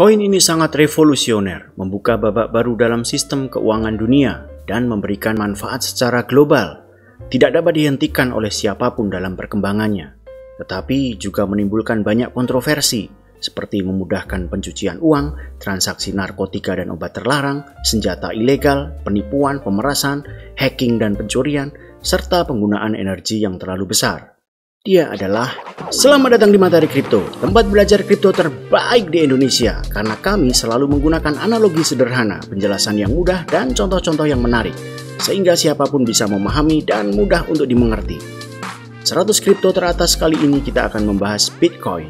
Koin ini sangat revolusioner, membuka babak baru dalam sistem keuangan dunia dan memberikan manfaat secara global. Tidak dapat dihentikan oleh siapapun dalam perkembangannya, tetapi juga menimbulkan banyak kontroversi, seperti memudahkan pencucian uang, transaksi narkotika dan obat terlarang, senjata ilegal, penipuan, pemerasan, hacking dan pencurian, serta penggunaan energi yang terlalu besar. Dia adalah Selamat datang di Matahari Kripto, tempat belajar kripto terbaik di Indonesia, karena kami selalu menggunakan analogi sederhana, penjelasan yang mudah, dan contoh-contoh yang menarik, sehingga siapapun bisa memahami dan mudah untuk dimengerti. 100 kripto teratas kali ini kita akan membahas Bitcoin.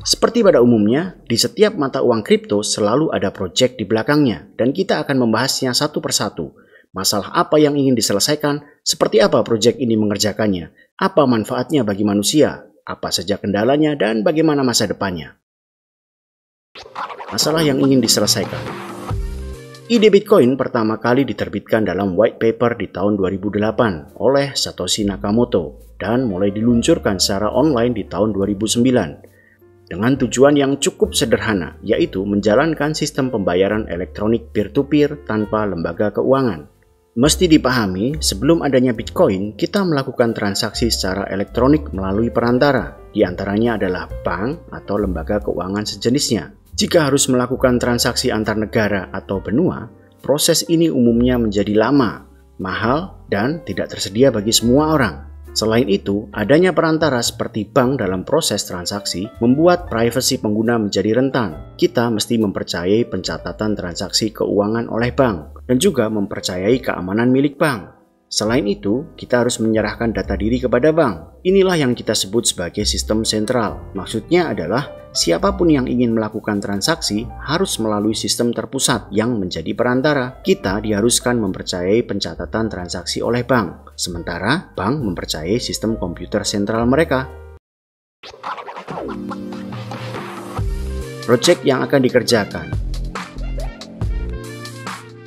Seperti pada umumnya, di setiap mata uang kripto selalu ada proyek di belakangnya, dan kita akan membahasnya satu persatu. Masalah apa yang ingin diselesaikan, seperti apa proyek ini mengerjakannya, apa manfaatnya bagi manusia, apa saja kendalanya, dan bagaimana masa depannya. Masalah yang ingin diselesaikan. Ide Bitcoin pertama kali diterbitkan dalam white paper di tahun 2008 oleh Satoshi Nakamoto dan mulai diluncurkan secara online di tahun 2009 dengan tujuan yang cukup sederhana, yaitu menjalankan sistem pembayaran elektronik peer-to-peer tanpa lembaga keuangan. Mesti dipahami, sebelum adanya Bitcoin, kita melakukan transaksi secara elektronik melalui perantara, di antaranya adalah bank atau lembaga keuangan sejenisnya. Jika harus melakukan transaksi antar negara atau benua, proses ini umumnya menjadi lama, mahal, dan tidak tersedia bagi semua orang. Selain itu, adanya perantara seperti bank dalam proses transaksi membuat privasi pengguna menjadi rentan. Kita mesti mempercayai pencatatan transaksi keuangan oleh bank dan juga mempercayai keamanan milik bank. Selain itu, kita harus menyerahkan data diri kepada bank. Inilah yang kita sebut sebagai sistem sentral. Maksudnya adalah siapapun yang ingin melakukan transaksi harus melalui sistem terpusat yang menjadi perantara. Kita diharuskan mempercayai pencatatan transaksi oleh bank, sementara bank mempercayai sistem komputer sentral mereka. Proyek yang akan dikerjakan.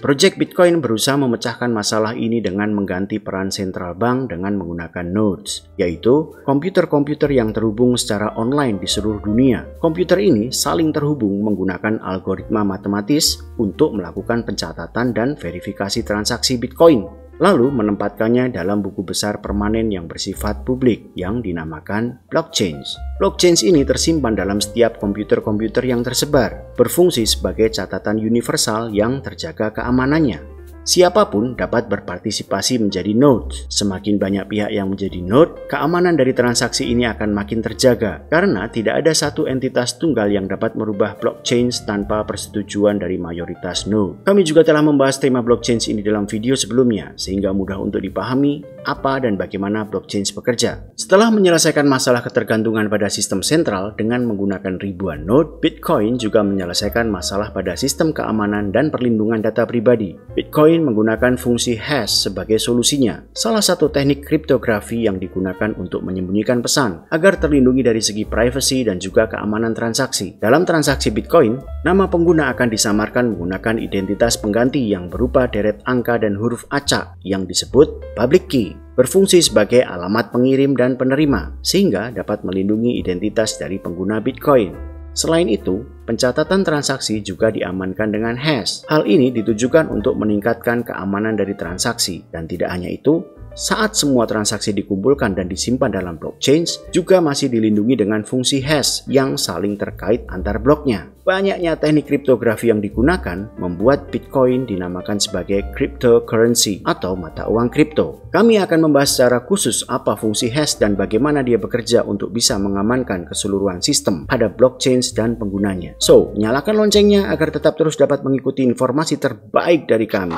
Proyek Bitcoin berusaha memecahkan masalah ini dengan mengganti peran sentral bank dengan menggunakan nodes, yaitu komputer-komputer yang terhubung secara online di seluruh dunia. Komputer ini saling terhubung menggunakan algoritma matematis untuk melakukan pencatatan dan verifikasi transaksi Bitcoin, lalu menempatkannya dalam buku besar permanen yang bersifat publik yang dinamakan blockchain. Blockchain ini tersimpan dalam setiap komputer-komputer yang tersebar, berfungsi sebagai catatan universal yang terjaga keamanannya. Siapapun dapat berpartisipasi menjadi node. Semakin banyak pihak yang menjadi node, keamanan dari transaksi ini akan makin terjaga karena tidak ada satu entitas tunggal yang dapat merubah blockchain tanpa persetujuan dari mayoritas node. Kami juga telah membahas tema blockchain ini dalam video sebelumnya sehingga mudah untuk dipahami apa dan bagaimana blockchain bekerja. Setelah menyelesaikan masalah ketergantungan pada sistem sentral dengan menggunakan ribuan node, Bitcoin juga menyelesaikan masalah pada sistem keamanan dan perlindungan data pribadi. Bitcoin menggunakan fungsi hash sebagai solusinya, salah satu teknik kriptografi yang digunakan untuk menyembunyikan pesan agar terlindungi dari segi privasi dan juga keamanan transaksi. Dalam transaksi Bitcoin, nama pengguna akan disamarkan menggunakan identitas pengganti yang berupa deret angka dan huruf acak yang disebut public key, berfungsi sebagai alamat pengirim dan penerima sehingga dapat melindungi identitas dari pengguna Bitcoin. Selain itu, pencatatan transaksi juga diamankan dengan hash. Hal ini ditujukan untuk meningkatkan keamanan dari transaksi. Dan tidak hanya itu, saat semua transaksi dikumpulkan dan disimpan dalam blockchain, juga masih dilindungi dengan fungsi hash yang saling terkait antar bloknya. Banyaknya teknik kriptografi yang digunakan membuat Bitcoin dinamakan sebagai cryptocurrency atau mata uang kripto. Kami akan membahas secara khusus apa fungsi hash dan bagaimana dia bekerja untuk bisa mengamankan keseluruhan sistem pada blockchain dan penggunanya. So, nyalakan loncengnya agar tetap terus dapat mengikuti informasi terbaik dari kami.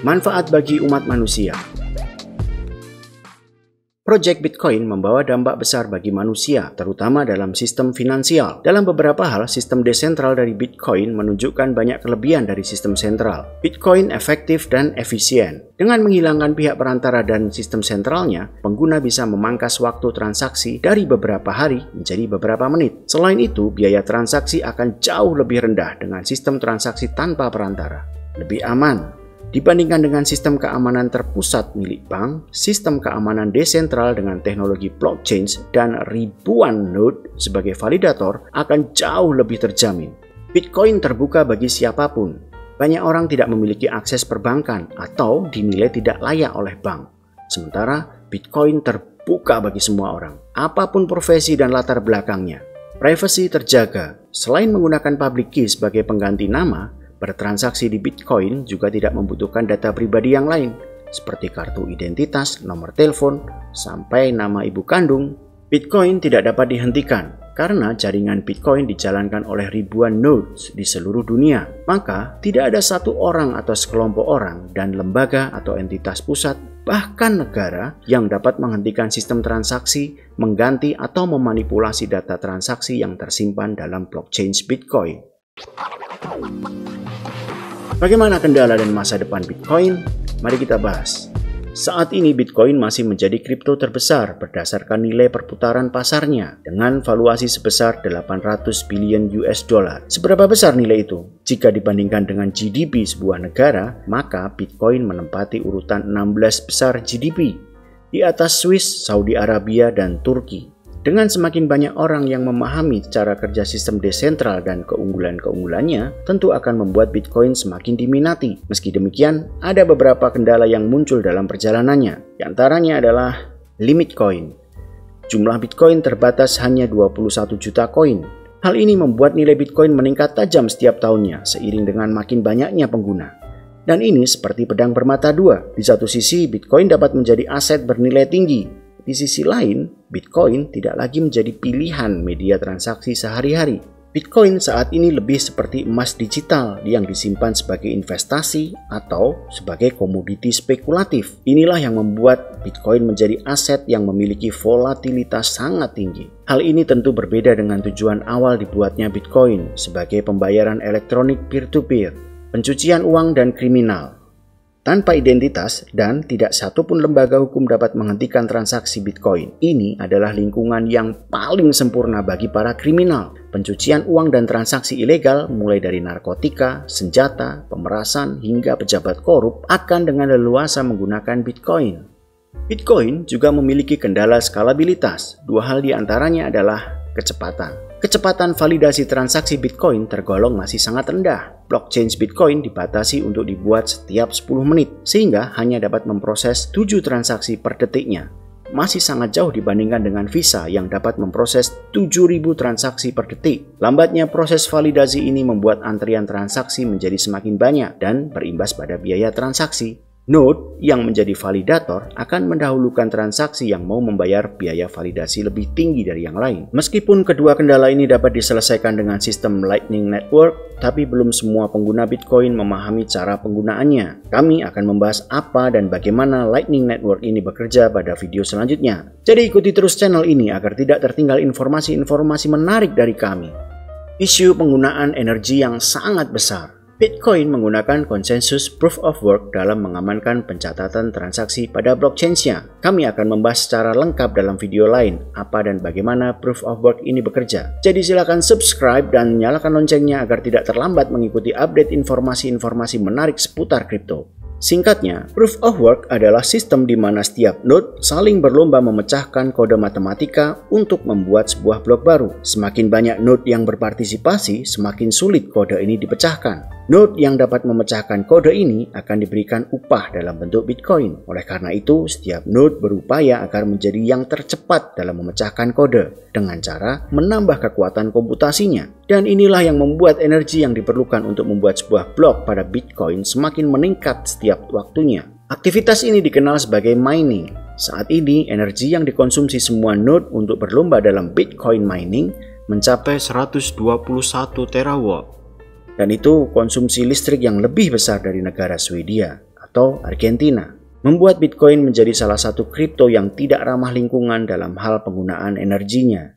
Manfaat bagi umat manusia. Proyek Bitcoin membawa dampak besar bagi manusia, terutama dalam sistem finansial. Dalam beberapa hal, sistem desentral dari Bitcoin menunjukkan banyak kelebihan dari sistem sentral. Bitcoin efektif dan efisien. Dengan menghilangkan pihak perantara dan sistem sentralnya, pengguna bisa memangkas waktu transaksi dari beberapa hari menjadi beberapa menit. Selain itu, biaya transaksi akan jauh lebih rendah dengan sistem transaksi tanpa perantara. Lebih aman. Dibandingkan dengan sistem keamanan terpusat milik bank, sistem keamanan desentral dengan teknologi blockchain dan ribuan node sebagai validator akan jauh lebih terjamin. Bitcoin terbuka bagi siapapun. Banyak orang tidak memiliki akses perbankan atau dinilai tidak layak oleh bank. Sementara Bitcoin terbuka bagi semua orang, apapun profesi dan latar belakangnya. Privasi terjaga. Selain menggunakan public key sebagai pengganti nama, bertransaksi di Bitcoin juga tidak membutuhkan data pribadi yang lain, seperti kartu identitas, nomor telepon, sampai nama ibu kandung. Bitcoin tidak dapat dihentikan karena jaringan Bitcoin dijalankan oleh ribuan nodes di seluruh dunia. Maka tidak ada satu orang atau sekelompok orang dan lembaga atau entitas pusat, bahkan negara yang dapat menghentikan sistem transaksi, mengganti atau memanipulasi data transaksi yang tersimpan dalam blockchain Bitcoin. Bagaimana kendala dan masa depan Bitcoin? Mari kita bahas. Saat ini Bitcoin masih menjadi kripto terbesar berdasarkan nilai perputaran pasarnya dengan valuasi sebesar 800 billion US dollar. Seberapa besar nilai itu? Jika dibandingkan dengan GDP sebuah negara, maka Bitcoin menempati urutan 16 besar GDP di atas Swiss, Saudi Arabia, dan Turki. Dengan semakin banyak orang yang memahami cara kerja sistem desentral dan keunggulan-keunggulannya, tentu akan membuat Bitcoin semakin diminati. Meski demikian, ada beberapa kendala yang muncul dalam perjalanannya. Di antaranya adalah limit koin. Jumlah Bitcoin terbatas hanya 21 juta koin. Hal ini membuat nilai Bitcoin meningkat tajam setiap tahunnya seiring dengan makin banyaknya pengguna. Dan ini seperti pedang bermata dua. Di satu sisi, Bitcoin dapat menjadi aset bernilai tinggi. Di sisi lain, Bitcoin tidak lagi menjadi pilihan media transaksi sehari-hari. Bitcoin saat ini lebih seperti emas digital yang disimpan sebagai investasi atau sebagai komoditi spekulatif. Inilah yang membuat Bitcoin menjadi aset yang memiliki volatilitas sangat tinggi. Hal ini tentu berbeda dengan tujuan awal dibuatnya Bitcoin sebagai pembayaran elektronik peer-to-peer, pencucian uang dan kriminal. Tanpa identitas dan tidak satupun lembaga hukum dapat menghentikan transaksi Bitcoin. Ini adalah lingkungan yang paling sempurna bagi para kriminal. Pencucian uang dan transaksi ilegal mulai dari narkotika, senjata, pemerasan, hingga pejabat korup akan dengan leluasa menggunakan Bitcoin. Bitcoin juga memiliki kendala skalabilitas. Dua hal di antaranya adalah kecepatan. Kecepatan validasi transaksi Bitcoin tergolong masih sangat rendah. Blockchain Bitcoin dibatasi untuk dibuat setiap 10 menit, sehingga hanya dapat memproses 7 transaksi per detiknya. Masih sangat jauh dibandingkan dengan Visa yang dapat memproses 7.000 transaksi per detik. Lambatnya proses validasi ini membuat antrian transaksi menjadi semakin banyak dan berimbas pada biaya transaksi. Node yang menjadi validator akan mendahulukan transaksi yang mau membayar biaya validasi lebih tinggi dari yang lain. Meskipun kedua kendala ini dapat diselesaikan dengan sistem Lightning Network, tapi belum semua pengguna Bitcoin memahami cara penggunaannya. Kami akan membahas apa dan bagaimana Lightning Network ini bekerja pada video selanjutnya. Jadi ikuti terus channel ini agar tidak tertinggal informasi-informasi menarik dari kami. Isu penggunaan energi yang sangat besar. Bitcoin menggunakan konsensus proof of work dalam mengamankan pencatatan transaksi pada blockchain-nya. Kami akan membahas secara lengkap dalam video lain apa dan bagaimana proof of work ini bekerja. Jadi silakan subscribe dan nyalakan loncengnya agar tidak terlambat mengikuti update informasi-informasi menarik seputar kripto. Singkatnya, proof of work adalah sistem di mana setiap node saling berlomba memecahkan kode matematika untuk membuat sebuah blok baru. Semakin banyak node yang berpartisipasi, semakin sulit kode ini dipecahkan. Node yang dapat memecahkan kode ini akan diberikan upah dalam bentuk Bitcoin. Oleh karena itu, setiap node berupaya agar menjadi yang tercepat dalam memecahkan kode dengan cara menambah kekuatan komputasinya. Dan inilah yang membuat energi yang diperlukan untuk membuat sebuah blok pada Bitcoin semakin meningkat setiap waktunya. Aktivitas ini dikenal sebagai mining. Saat ini, energi yang dikonsumsi semua node untuk berlomba dalam Bitcoin mining mencapai 121 terawatt. Dan itu konsumsi listrik yang lebih besar dari negara Swedia atau Argentina. Membuat Bitcoin menjadi salah satu kripto yang tidak ramah lingkungan dalam hal penggunaan energinya.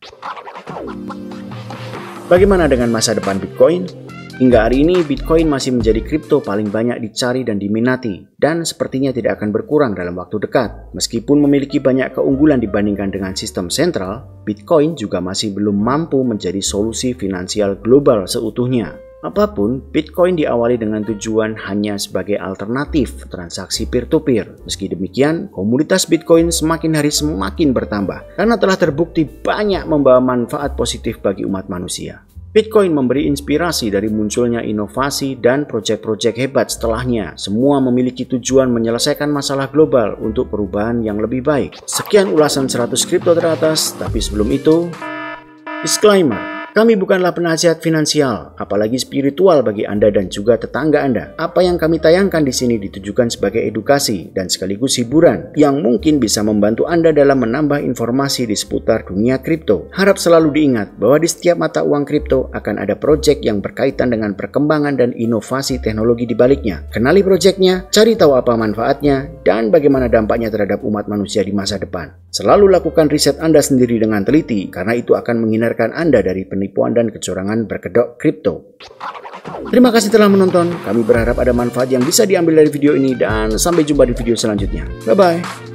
Bagaimana dengan masa depan Bitcoin? Hingga hari ini, Bitcoin masih menjadi kripto paling banyak dicari dan diminati, dan sepertinya tidak akan berkurang dalam waktu dekat. Meskipun memiliki banyak keunggulan dibandingkan dengan sistem sentral, Bitcoin juga masih belum mampu menjadi solusi finansial global seutuhnya. Apapun, Bitcoin diawali dengan tujuan hanya sebagai alternatif transaksi peer-to-peer. Meski demikian, komunitas Bitcoin semakin hari semakin bertambah karena telah terbukti banyak membawa manfaat positif bagi umat manusia. Bitcoin memberi inspirasi dari munculnya inovasi dan proyek-proyek hebat setelahnya. Semua memiliki tujuan menyelesaikan masalah global untuk perubahan yang lebih baik. Sekian ulasan 100 kripto teratas, tapi sebelum itu, disclaimer. Kami bukanlah penasihat finansial, apalagi spiritual bagi Anda dan juga tetangga Anda. Apa yang kami tayangkan di sini ditujukan sebagai edukasi dan sekaligus hiburan yang mungkin bisa membantu Anda dalam menambah informasi di seputar dunia kripto. Harap selalu diingat bahwa di setiap mata uang kripto akan ada proyek yang berkaitan dengan perkembangan dan inovasi teknologi di baliknya. Kenali proyeknya, cari tahu apa manfaatnya, dan bagaimana dampaknya terhadap umat manusia di masa depan. Selalu lakukan riset Anda sendiri dengan teliti, karena itu akan menghindarkan Anda dari penipuan dan kecurangan berkedok kripto. Terima kasih telah menonton. Kami berharap ada manfaat yang bisa diambil dari video ini dan sampai jumpa di video selanjutnya. Bye-bye.